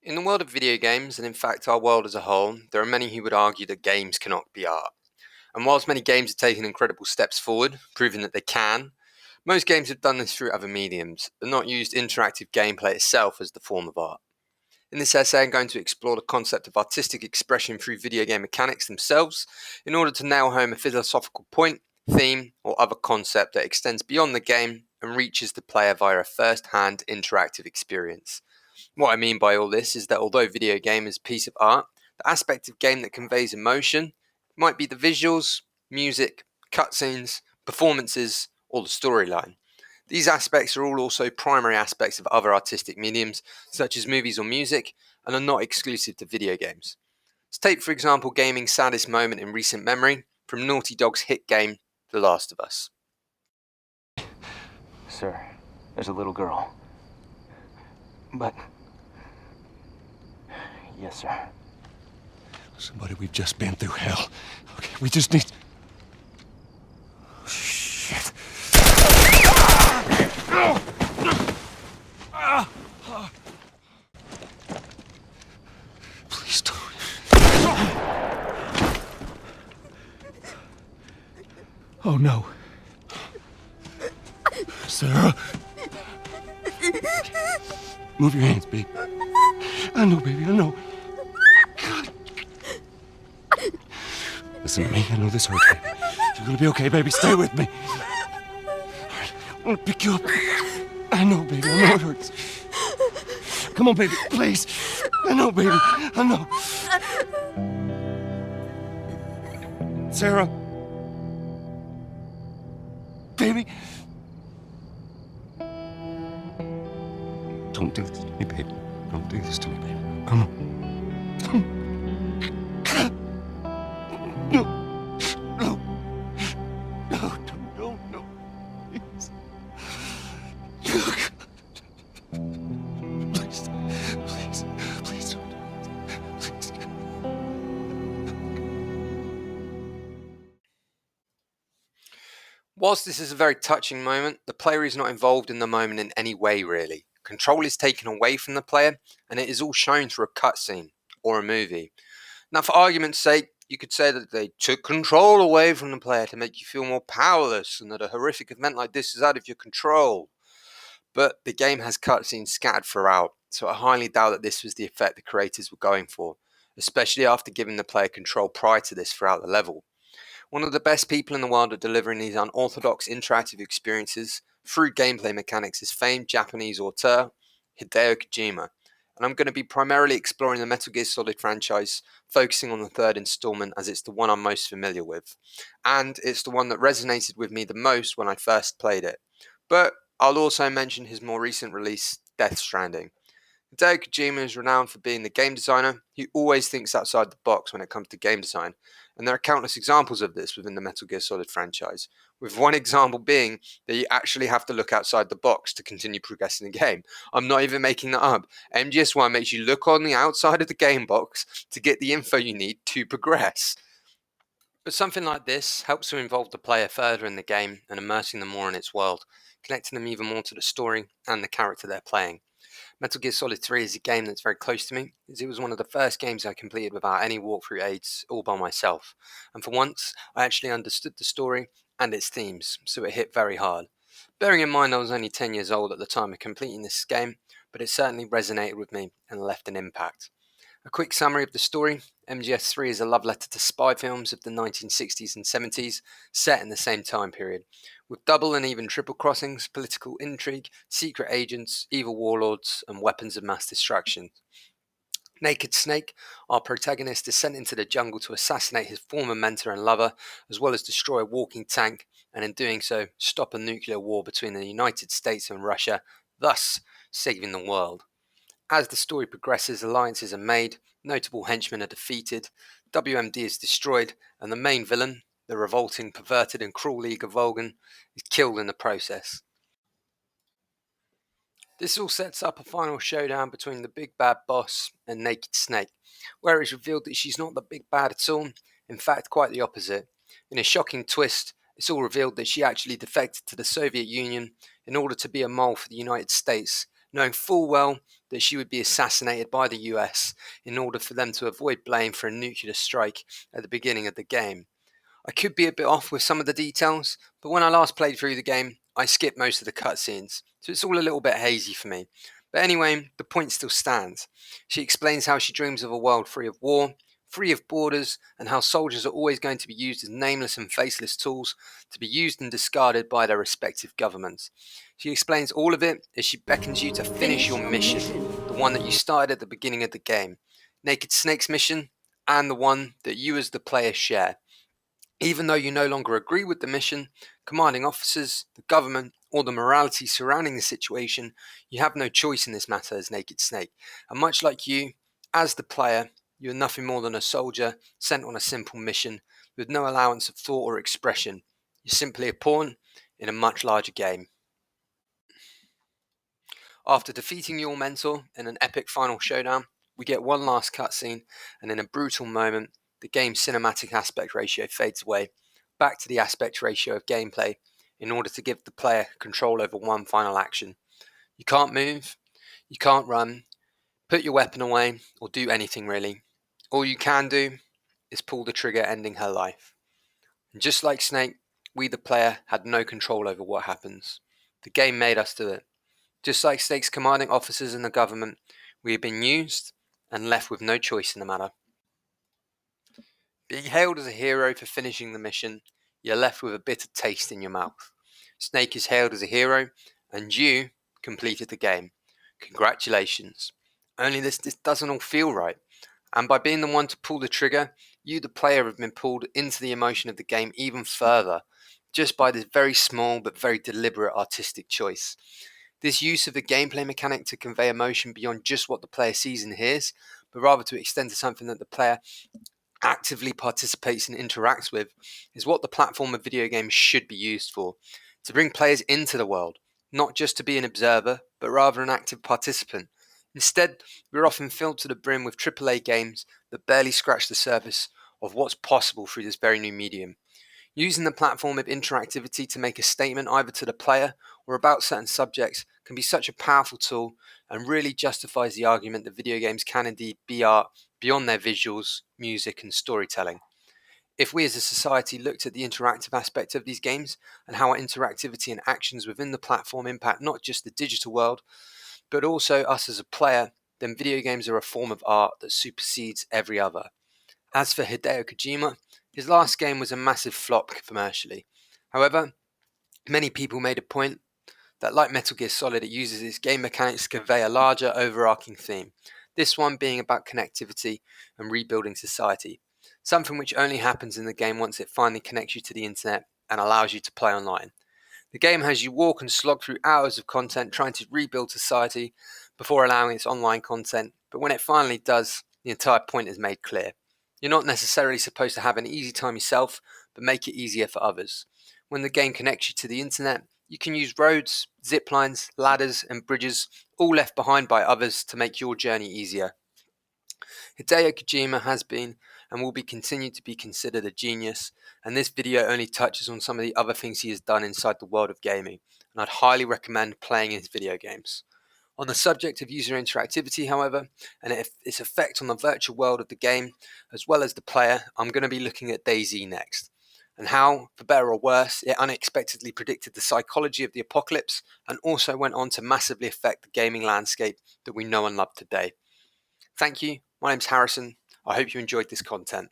In the world of video games, and in fact our world as a whole, there are many who would argue that games cannot be art. And whilst many games have taken incredible steps forward, proving that they can, most games have done this through other mediums, and not used interactive gameplay itself as the form of art. In this essay, I'm going to explore the concept of artistic expression through video game mechanics themselves, in order to nail home a philosophical point, theme, or other concept that extends beyond the game and reaches the player via a first-hand interactive experience. What I mean by all this is that although video game is a piece of art, the aspect of game that conveys emotion might be the visuals, music, cutscenes, performances, or the storyline. These aspects are all also primary aspects of other artistic mediums, such as movies or music, and are not exclusive to video games. Let's take, for example, gaming's saddest moment in recent memory from Naughty Dog's hit game, The Last of Us. Sir, there's a little girl. But... Yes, sir. Listen, buddy, we've just been through hell. Okay, we just need... Shit. Please don't. Oh, no. Sarah. Move your hands, babe. I know, baby, I know. God. Listen to me, I know this hurts, baby. You're gonna be okay, baby. Stay with me. All right, I'm gonna pick you up. I know, baby, I know it hurts. Come on, baby, please. I know, baby, I know. Sarah. Baby. Don't do this to me, baby. Don't do this to me, baby. Come on. No. No. No, no, no. Please. Please. Please. Please don't do this. Please. Whilst this is a very touching moment, the player is not involved in the moment in any way really. Control is taken away from the player, and it is all shown through a cutscene or a movie. Now, for argument's sake, you could say that they took control away from the player to make you feel more powerless, and that a horrific event like this is out of your control. But the game has cutscenes scattered throughout, so I highly doubt that this was the effect the creators were going for, especially after giving the player control prior to this throughout the level. One of the best people in the world at delivering these unorthodox interactive experiences through gameplay mechanics is famed Japanese auteur Hideo Kojima, and I'm going to be primarily exploring the Metal Gear Solid franchise, focusing on the third installment as it's the one I'm most familiar with, and it's the one that resonated with me the most when I first played it. But I'll also mention his more recent release, Death Stranding. Hideo Kojima is renowned for being the game designer who always thinks outside the box when it comes to game design, and there are countless examples of this within the Metal Gear Solid franchise, with one example being that you actually have to look outside the box to continue progressing the game. I'm not even making that up. MGS1 makes you look on the outside of the game box to get the info you need to progress. But something like this helps to involve the player further in the game and immersing them more in its world, connecting them even more to the story and the character they're playing. Metal Gear Solid 3 is a game that's very close to me, as it was one of the first games I completed without any walkthrough aids, all by myself. And for once, I actually understood the story and its themes, so it hit very hard. Bearing in mind I was only 10 years old at the time of completing this game, but it certainly resonated with me and left an impact. A quick summary of the story: MGS3 is a love letter to spy films of the 1960s and 70s, set in the same time period, with double and even triple crossings, political intrigue, secret agents, evil warlords, and weapons of mass destruction. Naked Snake, our protagonist, is sent into the jungle to assassinate his former mentor and lover, as well as destroy a walking tank, and in doing so, stop a nuclear war between the United States and Russia, thus saving the world. As the story progresses, alliances are made, notable henchmen are defeated, WMD is destroyed, and the main villain, the revolting, perverted and cruel League of Volgan, is killed in the process. This all sets up a final showdown between the big bad boss and Naked Snake, where it's revealed that she's not the big bad at all, in fact quite the opposite. In a shocking twist, it's all revealed that she actually defected to the Soviet Union in order to be a mole for the United States, knowing full well that she would be assassinated by the US in order for them to avoid blame for a nuclear strike at the beginning of the game. I could be a bit off with some of the details, but when I last played through the game, I skipped most of the cutscenes, so it's all a little bit hazy for me. But anyway, the point still stands. She explains how she dreams of a world free of war, free of borders, and how soldiers are always going to be used as nameless and faceless tools to be used and discarded by their respective governments. She explains all of it as she beckons you to finish your mission, the one that you started at the beginning of the game, Naked Snake's mission, and the one that you as the player share. Even though you no longer agree with the mission, commanding officers, the government, or the morality surrounding the situation, you have no choice in this matter as Naked Snake. And much like you, as the player, you are nothing more than a soldier sent on a simple mission with no allowance of thought or expression. You're simply a pawn in a much larger game. After defeating your mentor in an epic final showdown, we get one last cutscene, and in a brutal moment, the game's cinematic aspect ratio fades away, back to the aspect ratio of gameplay, in order to give the player control over one final action. You can't move, you can't run, put your weapon away, or do anything really. All you can do is pull the trigger, ending her life. And just like Snake, we the player had no control over what happens. The game made us do it. Just like Snake's commanding officers in the government, we have been used and left with no choice in the matter. Being hailed as a hero for finishing the mission, you're left with a bitter taste in your mouth. Snake is hailed as a hero, and you completed the game. Congratulations. Only this doesn't all feel right. And by being the one to pull the trigger, you, the player, have been pulled into the emotion of the game even further, just by this very small but very deliberate artistic choice. This use of the gameplay mechanic to convey emotion beyond just what the player sees and hears, but rather to extend to something that the player actively participates and interacts with, is what the platform of video games should be used for. To bring players into the world, not just to be an observer, but rather an active participant. Instead, we're often filled to the brim with AAA games that barely scratch the surface of what's possible through this very new medium. Using the platform of interactivity to make a statement either to the player or about certain subjects can be such a powerful tool and really justifies the argument that video games can indeed be art beyond their visuals, music and storytelling. If we as a society looked at the interactive aspect of these games and how our interactivity and actions within the platform impact not just the digital world, but also us as a player, then video games are a form of art that supersedes every other. As for Hideo Kojima, his last game was a massive flop commercially. However, many people made a point that, like Metal Gear Solid, it uses its game mechanics to convey a larger overarching theme, this one being about connectivity and rebuilding society, something which only happens in the game once it finally connects you to the internet and allows you to play online. The game has you walk and slog through hours of content trying to rebuild society before allowing its online content, but when it finally does, the entire point is made clear. You're not necessarily supposed to have an easy time yourself, but make it easier for others. When the game connects you to the internet, you can use roads, zip lines, ladders, and bridges, all left behind by others, to make your journey easier. Hideo Kojima has been and will be continued to be considered a genius, and this video only touches on some of the other things he has done inside the world of gaming, and I'd highly recommend playing his video games. On the subject of user interactivity, however, and its effect on the virtual world of the game, as well as the player, I'm going to be looking at DayZ next, and how, for better or worse, it unexpectedly predicted the psychology of the apocalypse and also went on to massively affect the gaming landscape that we know and love today. Thank you, my name's Harrison. I hope you enjoyed this content.